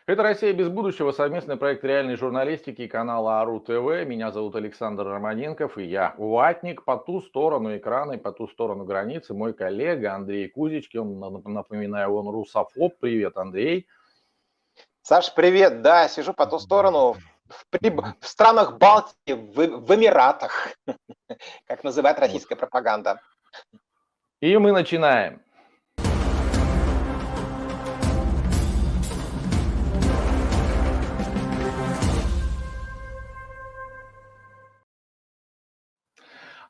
Это «Россия без будущего», совместный проект реальной журналистики и канала АРУ ТВ. Меня зовут Александр Романенков, и я ватник по ту сторону экрана и по ту сторону границы. Мой коллега Андрей Кузички, напоминаю, он русофоб. Привет, Андрей. Саш, привет. Да, сижу по ту сторону в странах Балтии, в Эмиратах, как называет Вот. российская пропаганда. И мы начинаем.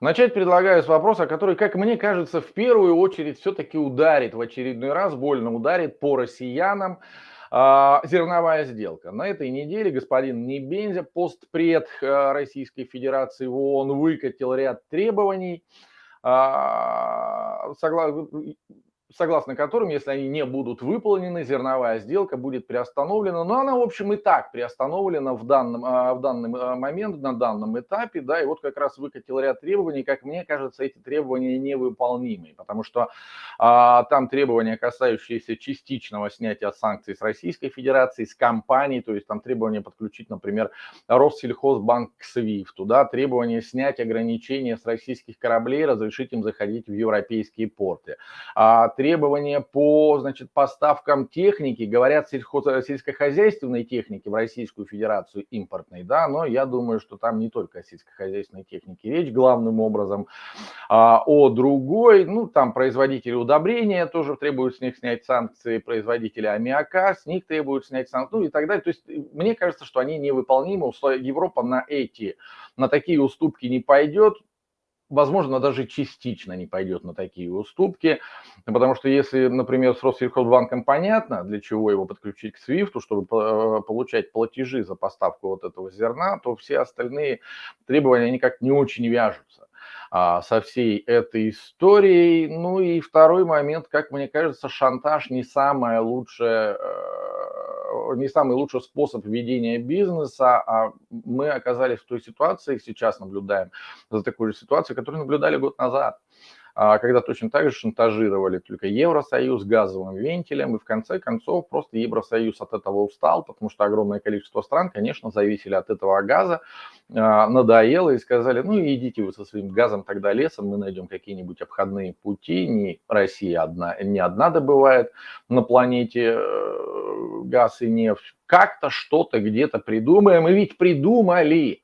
Начать предлагаю с вопроса, который, как мне кажется, в первую очередь все-таки ударит, в очередной раз больно ударит по россиянам. Зерновая сделка. На этой неделе господин Небензя, постпред Российской Федерации в ООН, выкатил ряд требований, согласно которым, если они не будут выполнены, зерновая сделка будет приостановлена. Но она, в общем, и так приостановлена в данный момент, на данном этапе. Да, и вот как раз выкатил ряд требований. Как мне кажется, эти требования невыполнимы, потому что там требования, касающиеся частичного снятия санкций с Российской Федерации, с компаний, то есть там требования подключить, например, Россельхозбанк к SWIFT, да, требования снять ограничения с российских кораблей, разрешить им заходить в европейские порты. Требования по, значит, поставкам техники, говорят, сельскохозяйственной техники в Российскую Федерацию импортной, да, но я думаю, что там не только о сельскохозяйственной технике речь главным образом, о другой, ну, там производители удобрения тоже требуют с них снять санкции, производители аммиака, с них требуют снять санкции, ну и так далее. То есть мне кажется, что они невыполнимы, Европа на такие уступки не пойдет. Возможно, даже частично не пойдет на такие уступки, потому что если, например, с Россельхозбанком понятно, для чего его подключить к SWIFT, чтобы получать платежи за поставку вот этого зерна, то все остальные требования никак не очень вяжутся со всей этой историей. Ну и второй момент, как мне кажется, шантаж не самый лучший способ ведения бизнеса, а мы оказались в той ситуации, сейчас наблюдаем за такой же ситуацией, которую наблюдали год назад, когда точно так же шантажировали только Евросоюз газовым вентилем, и в конце концов просто Евросоюз от этого устал, потому что огромное количество стран, конечно, зависели от этого газа, надоело и сказали, ну идите вы со своим газом тогда лесом, мы найдем какие-нибудь обходные пути, не Россия не одна добывает на планете газ и нефть, как-то что-то где-то придумаем, и ведь придумали,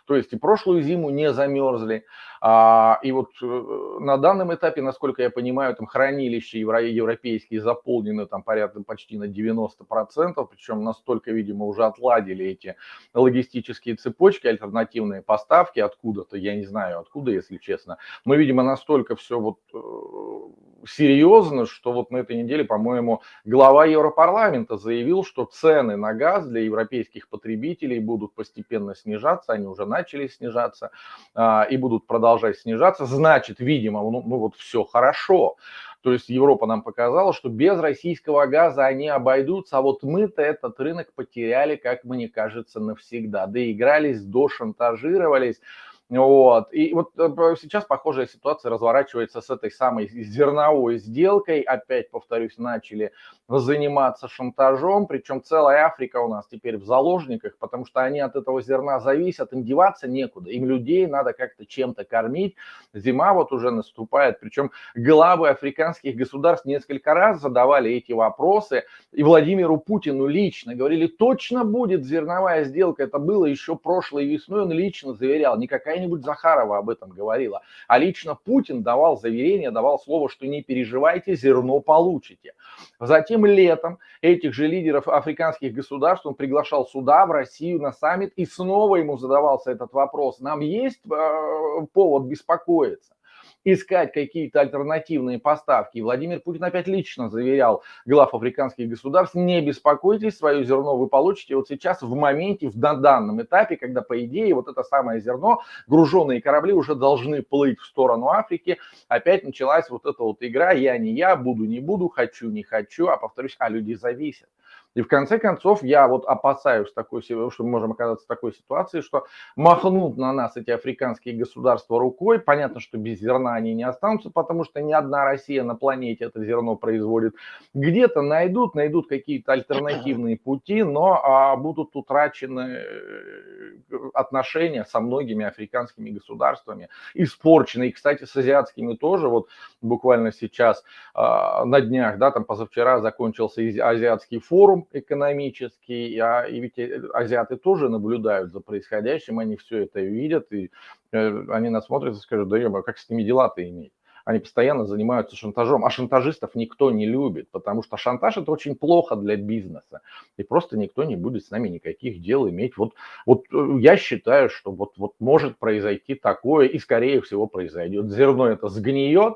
то есть и прошлую зиму не замерзли. И вот на данном этапе, насколько я понимаю, там хранилища европейские заполнены там порядка почти на 90%, причем настолько, видимо, уже отладили эти логистические цепочки, альтернативные поставки откуда-то, я не знаю откуда, если честно, но, видимо, настолько все вот серьезно, что вот на этой неделе, по-моему, глава Европарламента заявил, что цены на газ для европейских потребителей будут постепенно снижаться, они уже начали снижаться и будут продолжать снижаться. Значит, видимо, ну вот все хорошо. То есть Европа нам показала, что без российского газа они обойдутся, а вот мы-то этот рынок потеряли, как мне кажется, навсегда. Доигрались, дошантажировались. Вот. И вот сейчас похожая ситуация разворачивается с этой самой зерновой сделкой. Опять, повторюсь, начали заниматься шантажом, причем целая Африка у нас теперь в заложниках, потому что они от этого зерна зависят, им деваться некуда, им людей надо как-то чем-то кормить. Зима вот уже наступает, причем главы африканских государств несколько раз задавали эти вопросы, и Владимиру Путину лично говорили, точно будет зерновая сделка, это было еще прошлой весной, он лично заверял, не какая-нибудь Захарова об этом говорила, а лично Путин давал заверение, давал слово, что не переживайте, зерно получите. Затем летом этих же лидеров африканских государств он приглашал сюда, в Россию, на саммит, и снова ему задавался этот вопрос. Нам есть повод беспокоиться, искать какие-то альтернативные поставки. И Владимир Путин опять лично заверял глав африканских государств, не беспокойтесь, свое зерно вы получите вот сейчас в моменте, на данном этапе, когда, по идее, вот это самое зерно, груженные корабли уже должны плыть в сторону Африки. Опять началась вот эта вот игра «я не я, буду не буду, хочу не хочу», а повторюсь, люди зависят. И в конце концов я вот опасаюсь такой, что мы можем оказаться в такой ситуации, что махнут на нас эти африканские государства рукой. Понятно, что без зерна они не останутся, потому что ни одна Россия на планете это зерно производит. Где-то найдут какие-то альтернативные пути, но будут утрачены отношения со многими африканскими государствами, испорчены. И, кстати, с азиатскими тоже. Вот буквально сейчас на днях, да, там позавчера закончился азиатский форум экономический, и ведь азиаты тоже наблюдают за происходящим, они все это видят, и они нас смотрят и скажут, да ё-моё, как с ними дела-то иметь? Они постоянно занимаются шантажом, а шантажистов никто не любит, потому что шантаж это очень плохо для бизнеса, и просто никто не будет с нами никаких дел иметь. Вот я считаю, что вот может произойти такое, и скорее всего произойдет. Зерно это сгниет,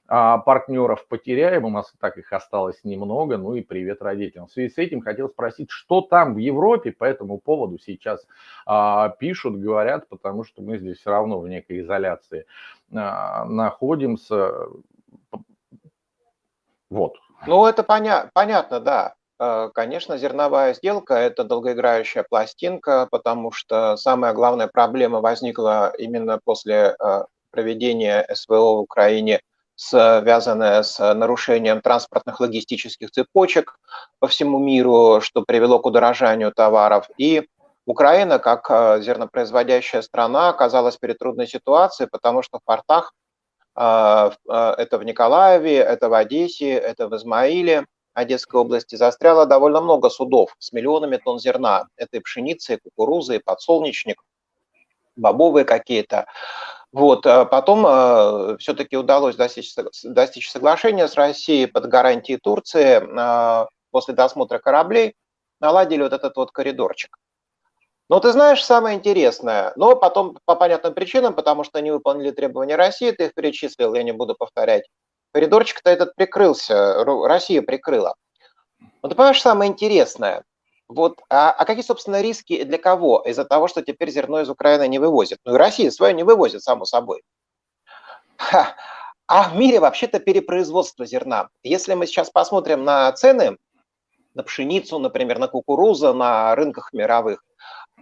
а партнеров потеряем, у нас и так их осталось немного, ну и привет родителям. В связи с этим хотел спросить, что там в Европе по этому поводу сейчас пишут, говорят, потому что мы здесь все равно в некой изоляции находимся. Вот. Ну, это понятно, да. Конечно, зерновая сделка– это долгоиграющая пластинка, потому что самая главная проблема возникла именно после проведения СВО в Украине, связанная с нарушением транспортных логистических цепочек по всему миру, что привело к удорожанию товаров. И Украина, как зернопроизводящая страна, оказалась перед трудной ситуацией, потому что в портах, это в Николаеве, это в Одессе, это в Измаиле, Одесской области, застряло довольно много судов с миллионами тонн зерна. Это и пшеница, и кукуруза, и подсолнечник, бобовые какие-то. Вот, потом все-таки удалось достичь соглашения с Россией под гарантией Турции. После досмотра кораблей наладили вот этот вот коридорчик. Но ты знаешь, самое интересное, но потом по понятным причинам, потому что не выполнили требования России, ты их перечислил, я не буду повторять. Коридорчик-то этот прикрылся, Россия прикрыла. Но ты понимаешь, самое интересное, вот, какие, собственно, риски и для кого из-за того, что теперь зерно из Украины не вывозят? Ну и Россия свое не вывозит, само собой. А в мире вообще-то перепроизводство зерна. Если мы сейчас посмотрим на цены, на пшеницу, например, на кукурузу на рынках мировых,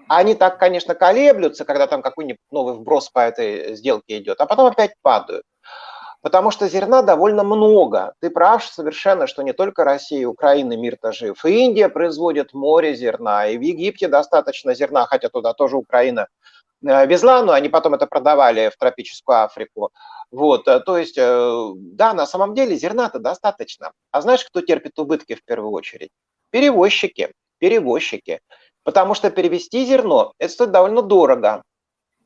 они так, конечно, колеблются, когда там какой-нибудь новый вброс по этой сделке идет, а потом опять падают. Потому что зерна довольно много. Ты прав совершенно, что не только Россия и Украина, мир-то жив. И Индия производит море зерна, и в Египте достаточно зерна, хотя туда тоже Украина везла, но они потом это продавали в тропическую Африку. Вот, то есть, да, на самом деле зерна-то достаточно. А знаешь, кто терпит убытки в первую очередь? Перевозчики. Потому что перевезти зерно, это стоит довольно дорого,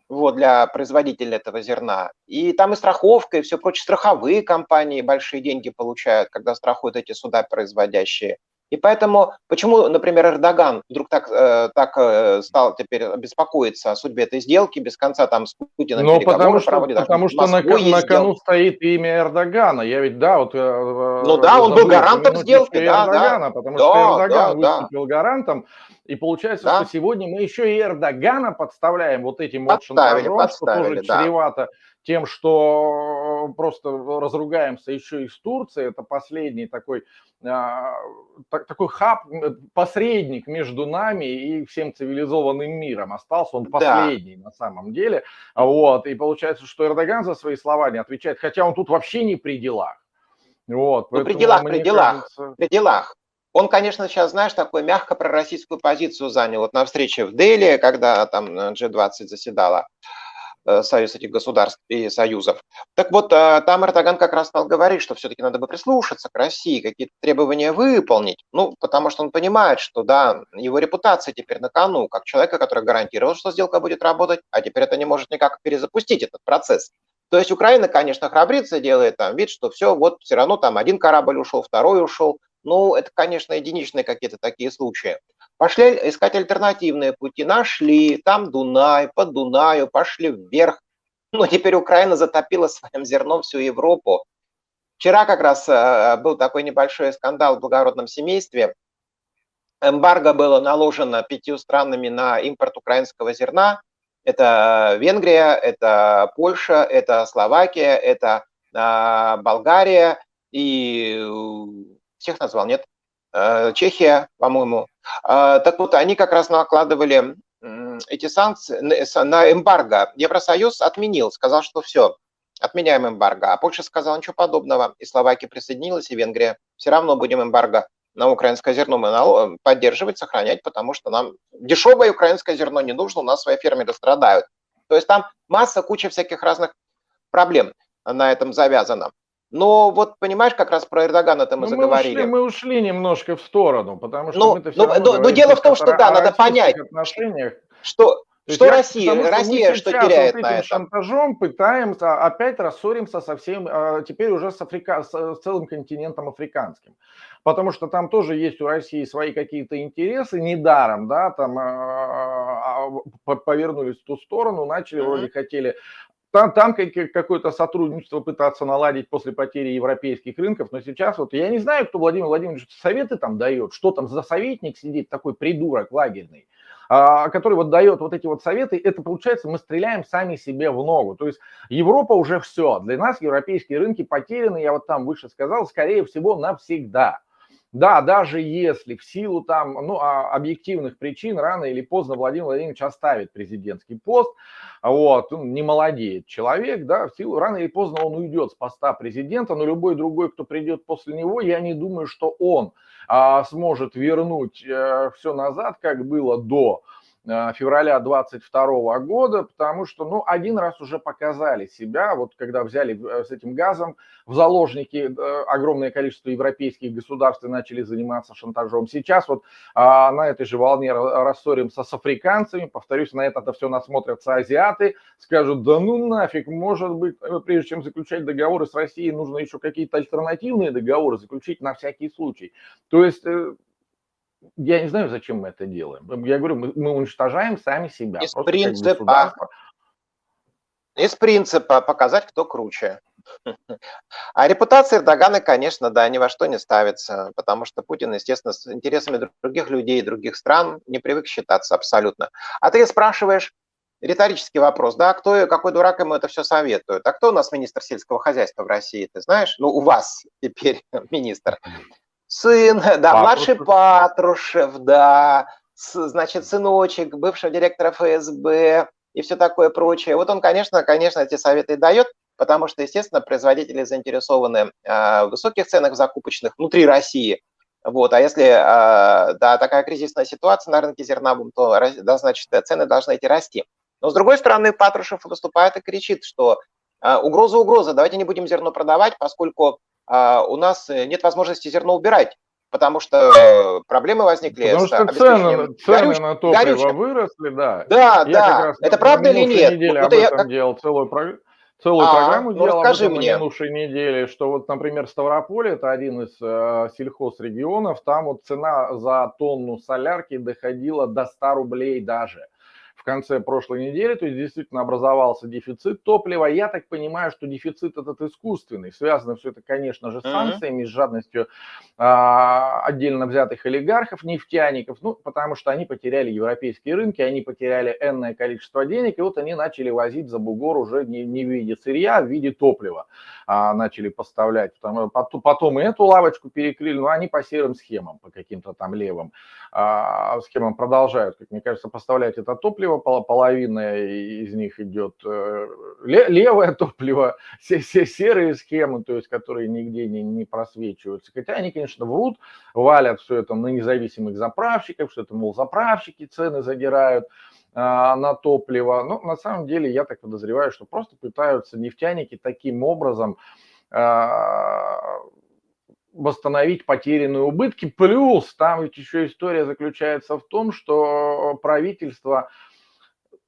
вот, для производителя этого зерна. И там и страховка, и все прочее. Страховые компании большие деньги получают, когда страхуют эти суда производящие. И поэтому, почему, например, Эрдоган вдруг так стал теперь беспокоиться о судьбе этой сделки, без конца там с Путиным Ну, переговоры проводит, даже потому с что Москвой на есть кону сделки. стоит имя Эрдогана. Я ведь, да, вот Ну да, он был забыл гарантом упомянуть сделки, еще и да, да, Эрдогана, потому что да, да, Эрдоган да, выступил гарантом, и получается, что да, сегодня мы еще и Эрдогана подставляем вот этим вот шантажом, что тоже подставили, да. чревато тем, что просто разругаемся еще и с Турцией. Это последний такой такой хаб, посредник между нами и всем цивилизованным миром. Остался он Да, последний на самом деле. Вот. И получается, что Эрдоган за свои слова не отвечает, хотя он тут вообще не при делах. Вот. ну, при Поэтому, делах, при мне делах, кажется... при делах. Он, конечно, сейчас, знаешь, такую мягко пророссийскую позицию занял. Вот на встрече в Дели, когда там G20 заседала, союз этих государств и союзов. Так вот, там Эрдоган как раз стал говорить, что все-таки надо бы прислушаться к России, какие-то требования выполнить. Ну, потому что он понимает, что, да, его репутация теперь на кону, как человека, который гарантировал, что сделка будет работать, а теперь это не может никак перезапустить этот процесс. То есть Украина, конечно, храбрится, делает там вид, что все, вот все равно там один корабль ушел, второй ушел. Ну, это, конечно, единичные какие-то такие случаи. Пошли искать альтернативные пути, нашли, там Дунай, по Дунаю, пошли вверх. Но теперь Украина затопила своим зерном всю Европу. Вчера как раз был такой небольшой скандал в благородном семействе. Эмбарго было наложено 5 странами на импорт украинского зерна. Это Венгрия, это Польша, это Словакия, это Болгария и всех назвал, нет? Чехия, по-моему. Так вот, они как раз накладывали эти санкции на эмбарго. Евросоюз отменил, сказал, что все, отменяем эмбарго. А Польша сказала ничего подобного. И Словакия присоединилась, и Венгрия. Все равно будем эмбарго на украинское зерно мы поддерживать, сохранять, потому что нам дешевое украинское зерно не нужно, у нас свои фермеры страдают. То есть там масса, куча всяких разных проблем на этом завязано. Но вот понимаешь, как раз про Эрдогана-то мы заговорили. Мы ушли немножко в сторону, потому что Ну, мы-то все равно но говорим дело в том, сейчас что да, о надо понять, российских отношениях. что То есть я к тому, что мы Россия что сейчас вот теряет на этим этом? шантажом пытаемся опять рассоримся со всем, теперь уже с целым континентом африканским. Потому что там тоже есть у России свои какие-то интересы, недаром, да, там повернулись в ту сторону, начали, вроде хотели там какое-то сотрудничество пытаться наладить после потери европейских рынков, но сейчас вот я не знаю, кто Владимир Владимирович советы там дает, что там за советник сидит, такой придурок лагерный, который вот дает вот эти вот советы, это получается мы стреляем сами себе в ногу. То есть Европа уже все, для нас европейские рынки потеряны, я вот там выше сказал, скорее всего навсегда. Да, даже если в силу там, ну, объективных причин рано или поздно Владимир Владимирович оставит президентский пост, вот, он не молодеет человек, да, в силу рано или поздно он уйдет с поста президента, но любой другой, кто придет после него, я не думаю, что он сможет вернуть все назад, как было до февраля 2022 года, потому что, ну, один раз уже показали себя, вот когда взяли с этим газом в заложники огромное количество европейских государств и начали заниматься шантажом. Сейчас вот на этой же волне рассоримся с африканцами, повторюсь, на это все насмотрятся азиаты, скажут, да ну нафиг, может быть, прежде чем заключать договоры с Россией, нужно еще какие-то альтернативные договоры заключить на всякий случай. То есть я не знаю, зачем мы это делаем. Я говорю, мы уничтожаем сами себя, Из просто как принципа, государство. показать, кто круче. А репутация Эрдогана, конечно, да, ни во что не ставится, потому что Путин, естественно, с интересами других людей, других стран не привык считаться абсолютно. А ты спрашиваешь риторический вопрос, да, какой дурак ему это все советует? А кто у нас министр сельского хозяйства в России, ты знаешь? Ну, у вас теперь министр. Сын, да, младший Патрушев, да, значит, сыночек бывшего директора ФСБ и все такое прочее. Вот он, конечно, эти советы и дает, потому что, естественно, производители заинтересованы в высоких ценах закупочных внутри России. Вот, а если да, такая кризисная ситуация на рынке зерна, то, да, значит, цены должны идти расти. Но, с другой стороны, Патрушев выступает и кричит, что угроза, давайте не будем зерно продавать, поскольку у нас нет возможности зерно убирать, потому что проблемы возникли Потому с что обеспечением цены на топливо горючим. выросли, да. Я как Да, раз это на правда или минувшей нет? неделе Вот об я этом как... делал целую программу Ну делал об расскажи этом на мне. минувшей неделе, что вот, например, Ставрополь, это один из сельхозрегионов, там вот цена за тонну солярки доходила до 100 рублей даже в конце прошлой недели, то есть действительно образовался дефицит топлива. Я так понимаю, что дефицит этот искусственный, связано все это, конечно же, с санкциями, с жадностью отдельно взятых олигархов, нефтяников, ну, потому что они потеряли европейские рынки, они потеряли энное количество денег, и вот они начали возить за бугор уже не в виде сырья, а в виде топлива начали поставлять. Потом и эту лавочку перекрыли, но они по серым схемам, по каким-то там левым схемам продолжают, как мне кажется, поставлять это топливо, половина из них идет левое топливо, серые схемы, то есть которые нигде не просвечиваются. Хотя они, конечно, врут, валят все это на независимых заправщиков, что это, мол, заправщики цены задирают на топливо. Но на самом деле я так подозреваю, что просто пытаются нефтяники таким образом восстановить потерянные убытки. Плюс там ведь еще история заключается в том, что правительство,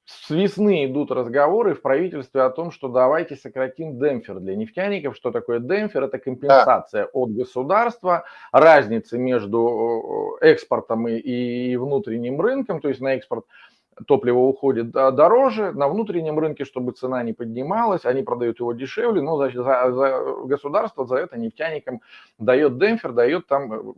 с весны идут разговоры в правительстве о том, что давайте сократим демпфер для нефтяников. Что такое демпфер? Это компенсация от государства, разницы между экспортом и внутренним рынком, то есть на экспорт топливо уходит дороже, на внутреннем рынке, чтобы цена не поднималась, они продают его дешевле, но государство за это нефтяникам дает демпфер, дает там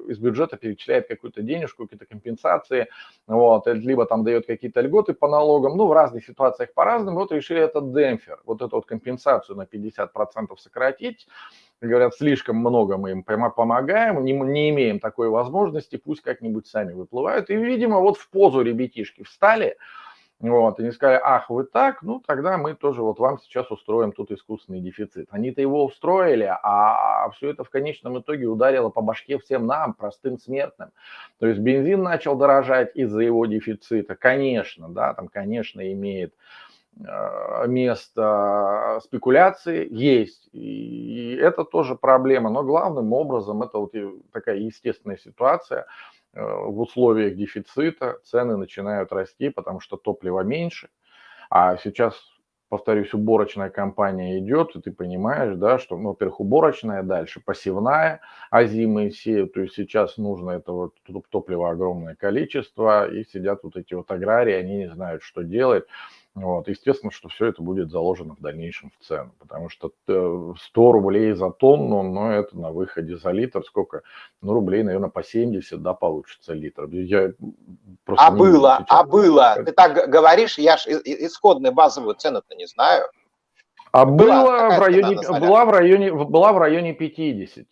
из бюджета перечисляет какую-то денежку, какие-то компенсации, вот, либо там дает какие-то льготы по налогам, ну, в разных ситуациях по-разному, вот решили этот демпфер, вот эту вот компенсацию на 50% сократить, говорят, слишком много мы им помогаем, не имеем такой возможности, пусть как-нибудь сами выплывают. И, видимо, вот в позу ребятишки встали, вот, и не сказали, ах, вы так, ну тогда мы тоже вот вам сейчас устроим тут искусственный дефицит. Они-то его устроили, а все это в конечном итоге ударило по башке всем нам, простым смертным. То есть бензин начал дорожать из-за его дефицита, конечно, да, там, конечно, имеет место спекуляции есть, и это тоже проблема, но главным образом это вот такая естественная ситуация. В условиях дефицита цены начинают расти, потому что топлива меньше, а сейчас, повторюсь, уборочная кампания идет, и ты понимаешь, да, что, ну, во-первых, уборочная, дальше посевная, озимые сеют, то есть сейчас нужно этого топлива огромное количество, и сидят вот эти вот аграрии, они не знают, что делать. Вот. Естественно, что все это будет заложено в дальнейшем в цену, потому что 100 рублей за тонну, но это на выходе за литр сколько? Ну, рублей, наверное, по 70, да, получится литр. Я просто А не вижу было, сейчас. Ты так говоришь, я ж исходную базовую цену-то не знаю. А Была была в районе 50.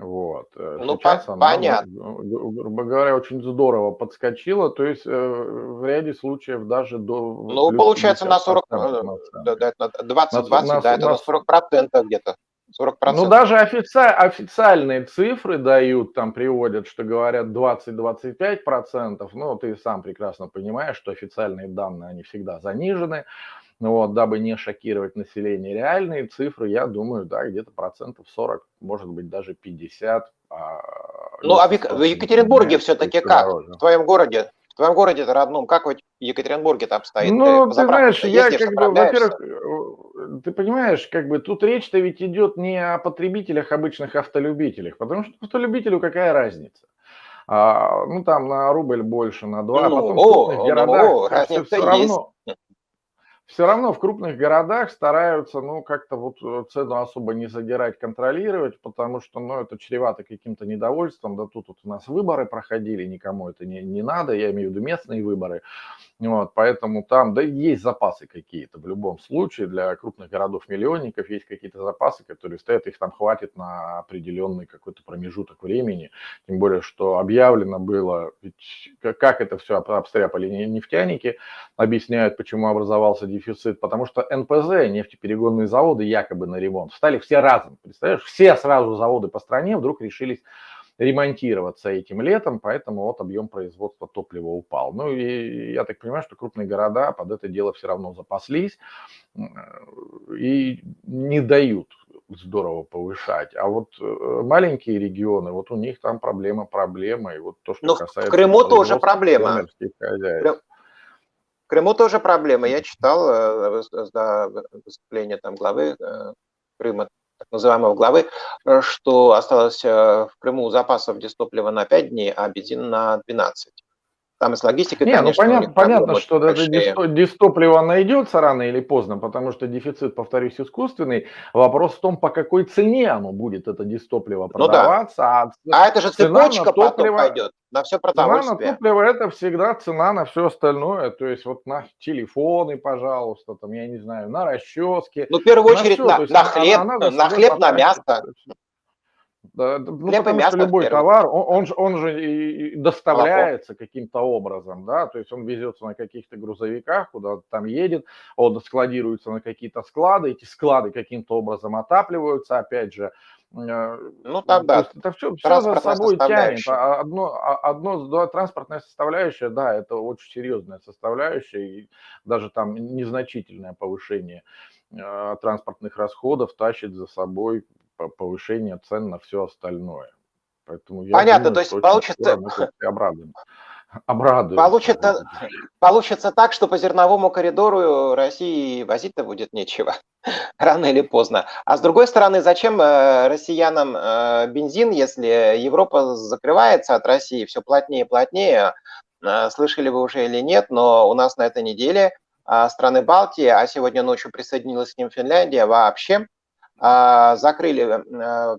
Вот. Ну, Сейчас она, понятно. грубо говоря, очень здорово подскочила, то есть в ряде случаев даже до Ну, плюс получается, на 40, 50% наценки. да, на 20-20, да, это На на 40% где-то. Ну, 40%. даже официальные цифры дают, там приводят, что говорят 20-25%. Ну, ты сам прекрасно понимаешь, что официальные данные, они всегда занижены. Вот, дабы не шокировать население. Реальные цифры, я думаю, да, где-то процентов 40, может быть, даже 50. Ну, а если в спрос не Екатеринбурге поменяется, то все-таки еще как? дороже. В твоем городе-то родном, как в Екатеринбурге-то обстоит? Ты Ну, по ты знаешь, заправкам-то я ездишь, как бы, заправляешься? во-первых, ты понимаешь, как бы тут речь-то ведь идет не о потребителях, обычных автолюбителях, потому что автолюбителю какая разница? Ну, там на рубль больше, на два, а потом в крупных городах разница все есть. равно. Все равно в крупных городах стараются, ну, как-то вот цену особо не задирать, контролировать, потому что, ну, это чревато каким-то недовольством. Да тут вот у нас выборы проходили, никому это не надо, я имею в виду местные выборы. Вот, поэтому там, да, есть запасы какие-то в любом случае. Для крупных городов-миллионников есть какие-то запасы, которые стоят, их там хватит на определенный какой-то промежуток времени. Тем более, что объявлено было, ведь как это все обстряпали нефтяники, объясняют, почему образовался дефицит, потому что НПЗ, нефтеперегонные заводы, якобы на ремонт, встали все разом, представляешь, все сразу заводы по стране вдруг решились ремонтироваться этим летом, поэтому вот объем производства топлива упал. Ну и я так понимаю, что крупные города под это дело все равно запаслись и не дают здорово повышать. А вот маленькие регионы, вот у них там проблема, и вот то, что Ну, в касается Крыму тоже производства проблема. фермерских хозяйств. В Крыму тоже проблема. Я читал выступление там главы Крыма, так называемого главы, что осталось в Крыму запасов дистоплива на 5 дней, а бензина на 12. Там и с логистикой, Не, ну конечно, у них понятно, проблемы очень что это большие. дистопливо найдется рано или поздно, потому что дефицит, повторюсь, искусственный. Вопрос в том, по какой цене оно будет, это дистопливо, Ну да. продаваться, а А это же цена на цепочка потом топливо, пойдет на все продовольствие. это всегда цена на все остальное, то есть вот на телефоны, пожалуйста, там, я не знаю, на расчески, Ну, в первую на очередь все, то есть на хлеб, она за собой на потащит. мясо. Да, ну, Хлеб и потому что мясо в любой первую. товар, он же и Молоко. доставляется каким-то образом, да, то есть он везется на каких-то грузовиках, куда-то там едет, он складируется на какие-то склады, эти склады каким-то образом отапливаются, опять же, Ну, то тогда есть это все за транспортная собой тянет. составляющая. Да, транспортная составляющая, да, это очень серьезная составляющая, и даже там незначительное повышение транспортных расходов тащит за собой повышение цен на все остальное. Поэтому я Понятно, думаю, то что есть очень скоро мы тут все обрадуемся. получится так, что по зерновому коридору России возить-то будет нечего, рано или поздно. А с другой стороны, зачем россиянам бензин, если Европа закрывается от России все плотнее и плотнее? Слышали вы уже или нет, но у нас на этой неделе страны Балтии, а сегодня ночью присоединилась к ним Финляндия, вообще закрыли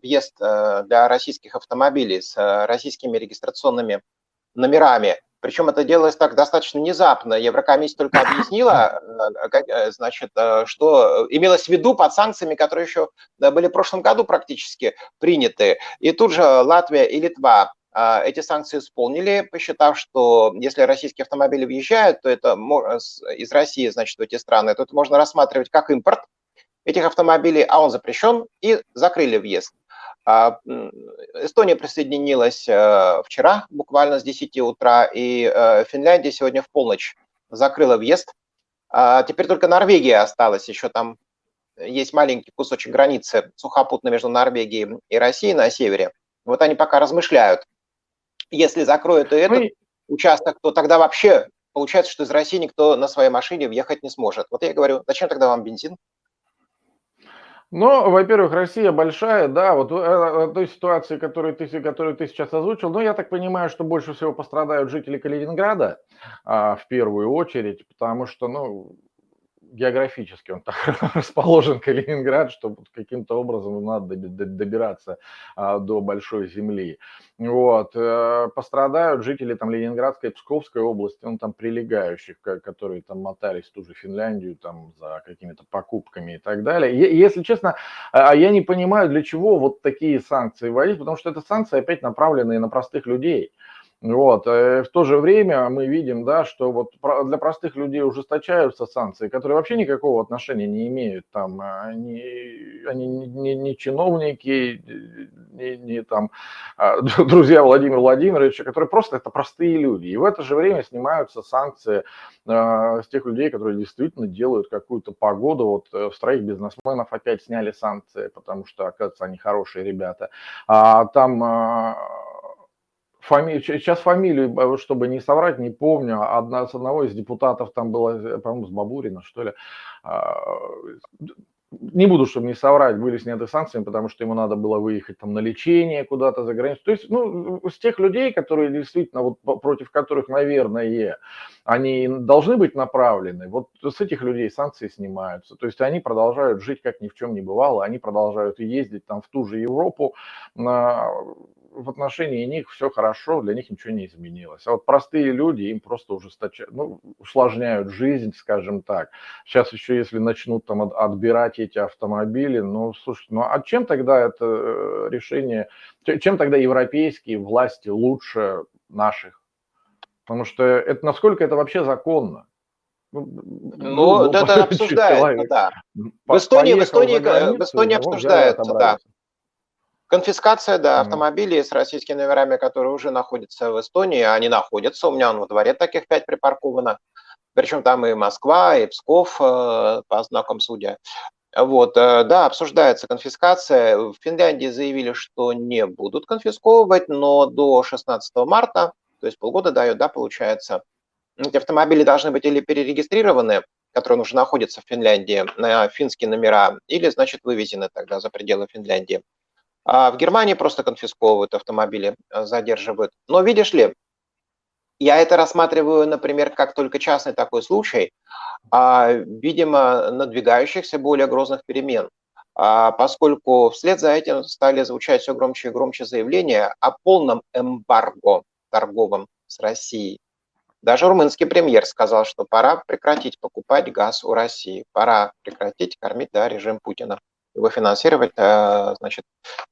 въезд для российских автомобилей с российскими регистрационными номерами Причем это делалось так достаточно внезапно. Еврокомиссия только объяснила, значит, что имелось в виду под санкциями, которые еще были в прошлом году практически приняты. И тут же Латвия и Литва эти санкции исполнили, посчитав, что если российские автомобили въезжают, то это из России, значит, в эти страны, то это можно рассматривать как импорт этих автомобилей, а он запрещен, и закрыли въезд. Эстония присоединилась вчера, буквально с 10 утра, и Финляндия сегодня в полночь закрыла въезд. Теперь только Норвегия осталась, еще там есть маленький кусочек границы сухопутной между Норвегией и Россией на севере. Вот они пока размышляют. Если закроют и этот участок, то тогда вообще получается, что из России никто на своей машине въехать не сможет. Вот я говорю, зачем тогда вам бензин? Ну, во-первых, Россия большая, да, вот той ситуации, которую ты сейчас озвучил, ну, я так понимаю, что больше всего пострадают жители Калининграда, в первую очередь, потому что, ну, географически он так расположен, Калининград, что каким-то образом надо добираться до большой земли. Вот. Пострадают жители там Ленинградской и Псковской области, ну там прилегающих, которые там мотались в ту же Финляндию там за какими-то покупками и так далее. Если честно, я не понимаю, для чего вот такие санкции вводить, потому что это санкции опять направленные на простых людей. Вот. В то же время мы видим, да, что вот для простых людей ужесточаются санкции, которые вообще никакого отношения не имеют. Там, они не чиновники, не там, друзья Владимира Владимировича, которые просто это простые люди. И в это же время снимаются санкции с тех людей, которые действительно делают какую-то погоду. Вот в «Троих бизнесменов» опять сняли санкции, потому что, оказывается, они хорошие ребята. Там... Сейчас фамилию, чтобы не соврать, не помню. С одного из депутатов там было, по-моему, с Бабурина, что ли. Не буду, чтобы не соврать, были сняты санкции, потому что ему надо было выехать там на лечение куда-то за границу. То есть, ну, с тех людей, которые действительно, вот против которых, наверное, они должны быть направлены, вот с этих людей санкции снимаются. То есть они продолжают жить, как ни в чем не бывало, они продолжают ездить там в ту же Европу, в отношении них все хорошо, для них ничего не изменилось. А вот простые люди, им просто ужесточают, ну, усложняют жизнь, скажем так. Сейчас еще, если начнут там отбирать эти автомобили, ну, слушай, ну, а чем тогда это решение, чем тогда европейские власти лучше наших? Потому что это, насколько это вообще законно? Ну, это обсуждается, да. В Эстонии обсуждается, да. Конфискация, да, автомобилей с российскими номерами, которые уже находятся в Эстонии, они находятся, у меня во дворе таких 5 припарковано, причем там и Москва, и Псков по знакам судья. Вот, да, обсуждается конфискация. В Финляндии заявили, что не будут конфисковывать, но до 16 марта, то есть полгода дают, да, получается, эти автомобили должны быть или перерегистрированы, которые уже находятся в Финляндии, на финские номера, или, значит, вывезены тогда за пределы Финляндии. А в Германии просто конфисковывают автомобили, задерживают. Но видишь ли, я это рассматриваю, например, как только частный такой случай, видимо, надвигающихся более грозных перемен. Поскольку вслед за этим стали звучать все громче и громче заявления о полном эмбарго торговом с Россией. Даже румынский премьер сказал, что пора прекратить покупать газ у России, пора прекратить кормить, да, режим Путина, его финансировать, значит,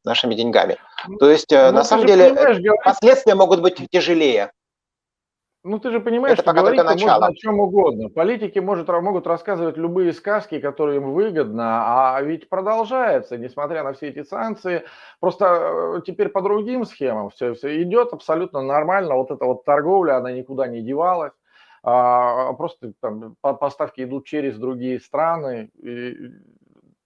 нашими деньгами. То есть, на самом деле, последствия могут быть тяжелее. Ну, ты же понимаешь, что говорить можно о чем угодно. Политики могут рассказывать любые сказки, которые им выгодно, а ведь продолжается, несмотря на все эти санкции. Просто теперь по другим схемам все идет абсолютно нормально. Вот эта вот торговля, она никуда не девалась. Просто там поставки идут через другие страны. И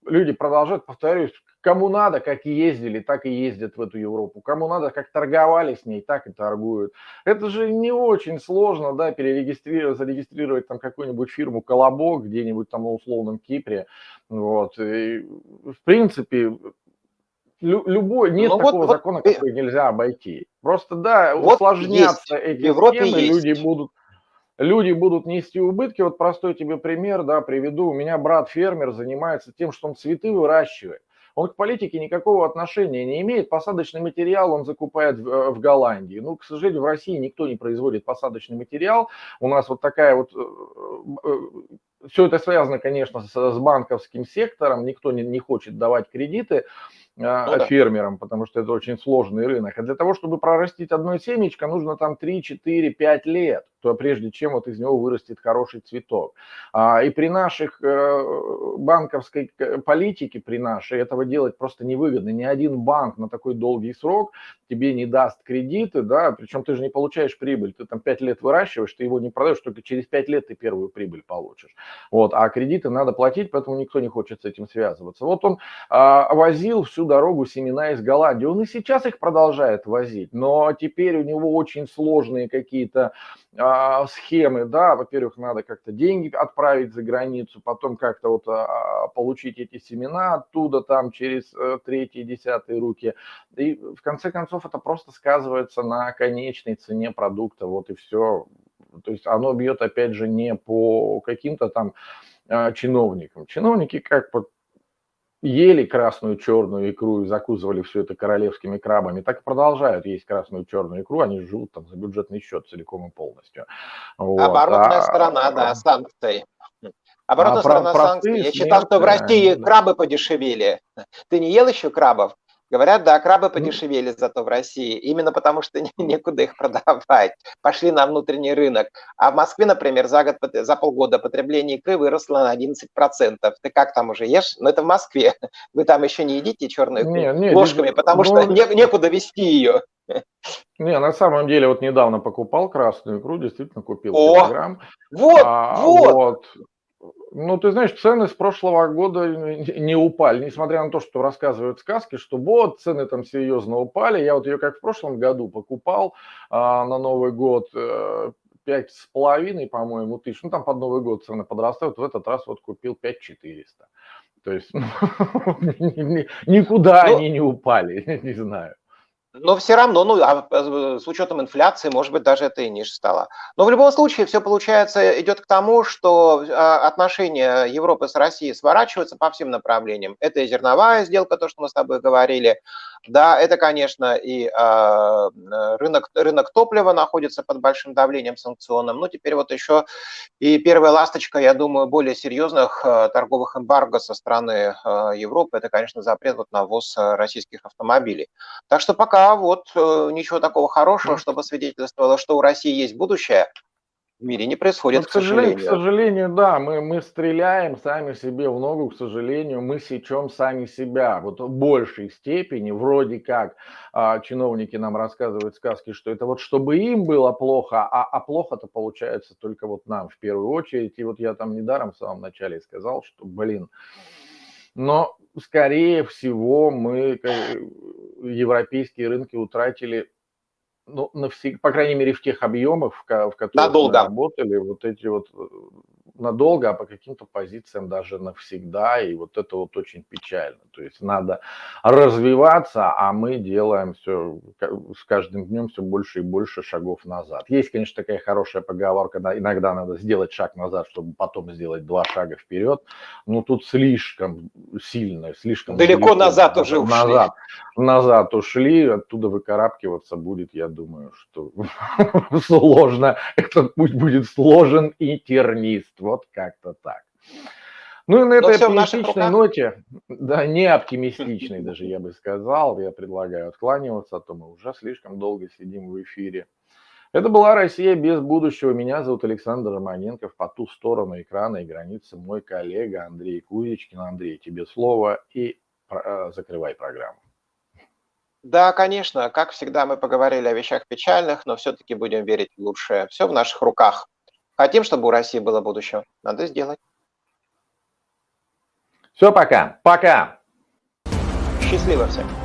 люди продолжают, повторюсь, кому надо, как ездили, так и ездят в эту Европу. Кому надо, как торговали с ней, так и торгуют. Это же не очень сложно, да, зарегистрировать там какую-нибудь фирму «Колобок» где-нибудь там на условном Кипре. Вот. И, в принципе, нет такого закона, который нельзя обойти. Просто, да, усложняться эти схемы, люди будут нести убытки. Вот простой тебе пример, да, приведу. У меня брат фермер занимается тем, что он цветы выращивает. он к политике никакого отношения не имеет. Посадочный материал он закупает в Голландии. Ну, к сожалению, в России никто не производит посадочный материал. У нас вот такая вот... Все это связано, конечно, с банковским сектором. Никто не хочет давать кредиты фермерам, потому что это очень сложный рынок. А для того, чтобы прорастить одно семечко, нужно там 3, 4, 5 лет, то прежде чем вот из него вырастет хороший цветок. И при наших банковской политике, при нашей, этого делать просто невыгодно. Ни один банк на такой долгий срок тебе не даст кредиты, да, причем ты же не получаешь прибыль, ты там 5 лет выращиваешь, ты его не продаешь, только через 5 лет ты первую прибыль получишь. Вот, а кредиты надо платить, поэтому никто не хочет с этим связываться. Вот он возил всю дорогу семена из Голландии, он и сейчас их продолжает возить, но теперь у него очень сложные какие-то схемы, да, во-первых, надо как-то деньги отправить за границу, потом как-то вот получить эти семена оттуда там через третьи, десятые руки, и в конце концов это просто сказывается на конечной цене продукта, вот и все. То есть оно бьет, опять же, не по каким-то там чиновникам. Чиновники как бы ели красную, черную икру и закусывали все это королевскими крабами, так и продолжают есть красную, черную икру, они живут там за бюджетный счет целиком и полностью. Вот. Оборотная сторона, да, санкций. Оборотная сторона санкций. Простые Я читал, что в смертные, России да. крабы подешевели. Ты не ел еще крабов? Говорят, да, крабы подешевели зато в России, именно потому что некуда их продавать. Пошли на внутренний рынок. А в Москве, например, за полгода потребление икры выросло на 11%. Ты как там уже ешь? Ну, это в Москве. Вы там еще не едите черную икру ложками, потому что некуда везти ее. Не, на самом деле, вот недавно покупал красную икру, действительно купил килограмм. Вот. Ну, ты знаешь, цены с прошлого года не упали, несмотря на то, что рассказывают сказки, что вот, цены там серьезно упали. Я вот ее как в прошлом году покупал на Новый год 5,5, по-моему, тысяч. Ну, там под Новый год цены подрастают. В этот раз вот купил 5,400. То есть никуда они не упали, не знаю. Но все равно, с учетом инфляции, может быть, даже это и ниже стало. Но в любом случае все, получается, идет к тому, что отношения Европы с Россией сворачиваются по всем направлениям. Это и зерновая сделка, то, что мы с тобой говорили. Да, это, конечно, и рынок топлива находится под большим давлением санкционным. Ну, теперь вот еще и первая ласточка, я думаю, более серьезных торговых эмбарго со стороны Европы, это, конечно, запрет на ввоз российских автомобилей. Так что пока ничего такого хорошего, чтобы свидетельствовало, что у России есть будущее, в мире не происходит, к сожалению. К сожалению, да, мы стреляем сами себе в ногу, к сожалению, мы сечем сами себя. Вот в большей степени, вроде как чиновники нам рассказывают сказки, что это вот чтобы им было плохо, а плохо-то получается только вот нам в первую очередь. И вот я там недаром в самом начале сказал, что, но скорее всего мы европейские рынки утратили, ну, навсегда, по крайней мере, в тех объемах, в которых мы работали, вот эти вот надолго, а по каким-то позициям даже навсегда, и вот это вот очень печально. То есть надо развиваться, а мы делаем все с каждым днем все больше и больше шагов назад. Есть, конечно, такая хорошая поговорка, иногда надо сделать шаг назад, чтобы потом сделать 2 шага вперед, но тут слишком сильно, слишком далеко назад уже ушли. Назад ушли, оттуда выкарабкиваться будет, я думаю, что сложно. Этот путь будет сложен и тернист. Вот как-то так. Ну и на этой оптимистичной ноте, да, не оптимистичной даже, я бы сказал, я предлагаю откланиваться, а то мы уже слишком долго сидим в эфире. Это была «Россия без будущего». Меня зовут Александр Романенков. По ту сторону экрана и границы мой коллега Андрей Кузичкин. Андрей, тебе слово и закрывай программу. Да, конечно, как всегда мы поговорили о вещах печальных, но все-таки будем верить в лучшее. Все в наших руках. Хотим, чтобы у России было будущее. Надо сделать. Все, пока. Пока. Счастливо всем.